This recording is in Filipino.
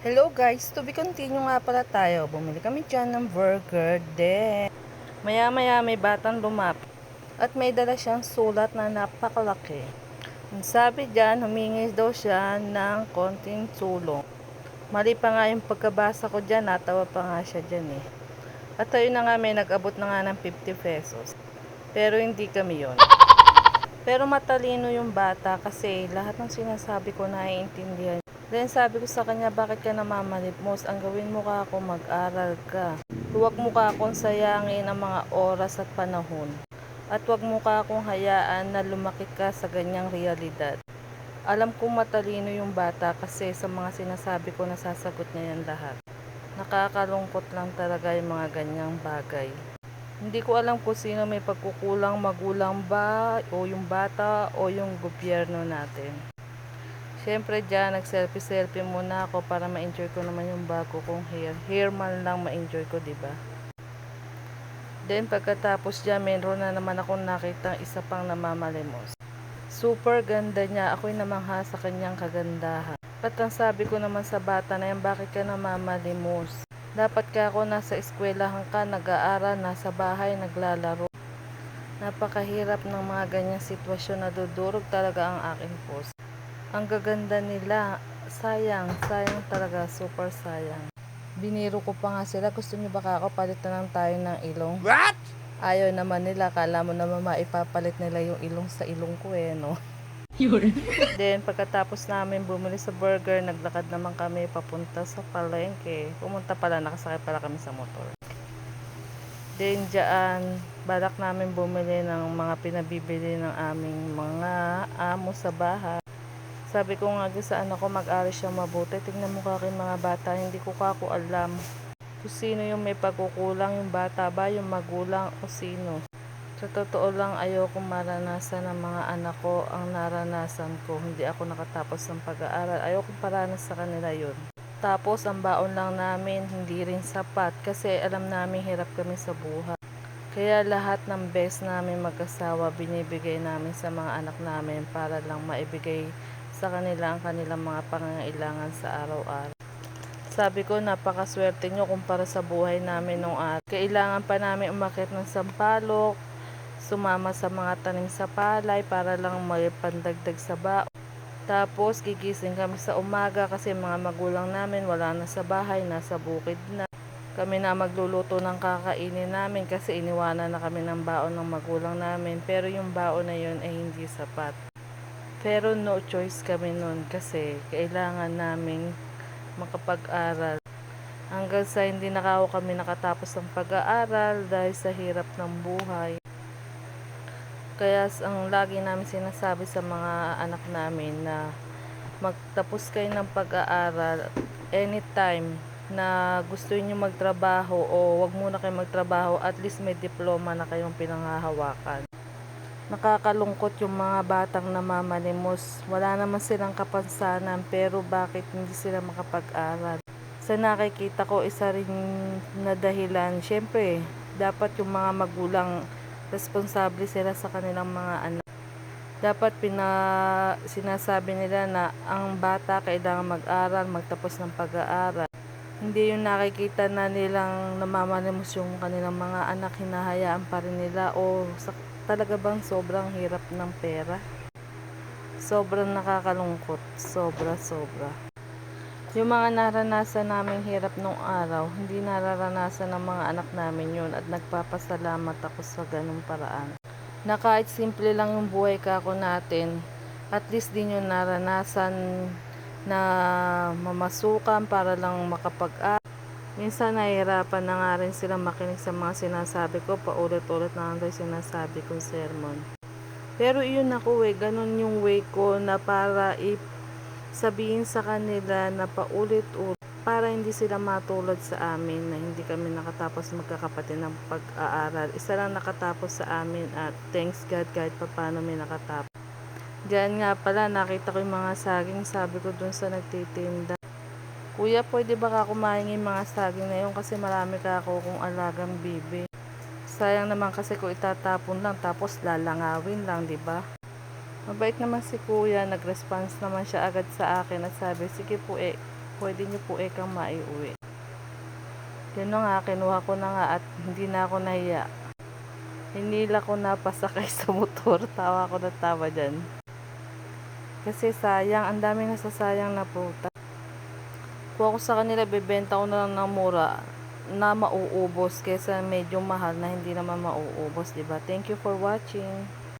Hello guys, to be continue nga pala tayo. Bumili kami dyan ng burger. Then, maya maya may batang lumapit. At may dala siyang sulat na napakalaki. Ang sabi dyan, humingi daw siya ng konting tulong. Mali pa nga yung pagkabasa ko dyan, natawa pa nga siya dyan eh. At ayun na nga, may nag-abot na nga ng 50 pesos. Pero hindi kami yon. Pero matalino yung bata kasi lahat ng sinasabi ko naiintindihan. Then sabi ko sa kanya, bakit ka namamalimos? Ang gawin mo ka ako, mag-aral ka. Huwag mo ka akong sayangin ang mga oras at panahon. At huwag mo ka akong hayaan na lumaki ka sa ganyang realidad. Alam kong matalino yung bata kasi sa mga sinasabi ko nasasagot niya yan lahat. Nakakalungkot lang talaga yung mga ganyang bagay. Hindi ko alam kung sino may pagkukulang, magulang ba, o yung bata, o yung gobyerno natin. Siyempre dyan, nag-selfie-selfie muna ako para ma-enjoy ko naman yung bago kong hair. Hair man lang ma-enjoy ko, diba? Then pagkatapos dyan, meron na naman akong nakitang isa pang namamalimos. Super ganda niya, ako'y namangha sa kanyang kagandahan. At ang sabi ko naman sa bata na yan, bakit ka namamalimos? Dapat ka ako nasa eskwelahan ka, nag-aaral, nasa bahay, naglalaro. Napakahirap ng mga ganyang sitwasyon, nadudurog talaga ang aking post. Ang gaganda nila, sayang talaga, super sayang. Biniro ko pa nga sila, gusto niyo ba ako palitan lang tayo ng ilong? What? Ayaw naman nila, kala mo naman maipapalit nila yung ilong sa ilong ko eh, no? Yun. Then pagkatapos namin bumili sa burger, naglakad naman kami papunta sa palengke. Pumunta pala, nakasakay pala kami sa motor. Then dyan, balak namin bumili ng mga pinabibili ng aming mga amo sa bahay. Sabi ko nga sa anak ko, mag-aral siya mabuti. Tingnan mo ka aking mga bata, hindi ko kako alam kung sino yung may pagkukulang, yung bata ba, yung magulang o sino. Sa totoo lang, ayokong maranasan ng mga anak ko ang naranasan ko. Hindi ako nakatapos ng pag-aaral. Ayokong paranas sa kanila yun. Tapos, ang baon lang namin, hindi rin sapat kasi alam namin hirap kami sa buhay. Kaya lahat ng best namin mag-asawa, binibigay namin sa mga anak namin para lang maibigay sa kanila ang kanilang mga pangangailangan sa araw-araw. Sabi ko, napakaswerte nyo kumpara sa buhay namin nung araw. Kailangan pa namin umakyat ng sampalok, sumama sa mga tanim sa palay para lang may pandagdag sa baon. Tapos gigising kami sa umaga kasi mga magulang namin wala na sa bahay, nasa bukid na. Kami na magluluto ng kakainin namin kasi iniwanan na kami ng baon ng magulang namin. Pero yung baon na yun ay hindi sapat. Pero no choice kami nun kasi kailangan naming makapag-aral. Hanggang sa hindi na kami nakatapos ng pag-aaral dahil sa hirap ng buhay. Kaya ang lagi namin sinasabi sa mga anak namin na magtapos kayo ng pag-aaral anytime na gusto niyo magtrabaho o wag muna kayo magtrabaho, at least may diploma na kayong pinanghahawakan. Nakakalungkot yung mga batang namamalimos. Wala naman silang kapansanan pero bakit hindi sila makapag-aral? Sa nakikita ko, isa rin na dahilan, syempre, dapat yung mga magulang responsable sila sa kanilang mga anak. Dapat sinasabi nila na ang bata kailangan mag-aral, magtapos ng pag-aaral. Hindi yung nakikita na nilang namamalimos yung kanilang mga anak, hinahayaan pa rin nila o talaga bang sobrang hirap ng pera? Sobrang nakakalungkot, sobra. Yung mga naranasan naming hirap nung araw, hindi nararanasan ng mga anak namin yun at nagpapasalamat ako sa ganung paraan. Na kahit simple lang yung buhay kako natin, at least din yung naranasan na mamasukan para lang makapag-aral. Minsan nahihirapan na nga rin sila makinig sa mga sinasabi ko, paulit-ulit na lang tayo sinasabi kong sermon. Pero yun ako ganun yung way ko na para sabihin sa kanila na paulit-ulit para hindi sila matulad sa amin na hindi kami nakatapos magkakapatid ng pag-aaral. Isa lang nakatapos sa amin at thanks God kahit paano may nakatapos. Diyan nga pala nakita ko yung mga saging, sabi ko dun sa nagtitinda, Kuya, pwede ba ka kumain yung mga saging na yun kasi marami ka ako kung alagang bibi. Sayang naman kasi kung itatapon lang tapos lalangawin lang, di ba? Mabait naman si kuya, nag-response naman siya agad sa akin at sabi, sige po pwede nyo po ekang maiuwi. Yun na nga, kinuha ko na nga at hindi na ako nahiya. Hinila ko na pasakay sa motor. Tawa ko na tawa dyan. Kasi sayang, ang dami nasasayang na prutas. Kung ako sa kanila, bebenta ko na lang ng mura na mauubos kesa medyo mahal na hindi naman mauubos, diba? Thank you for watching.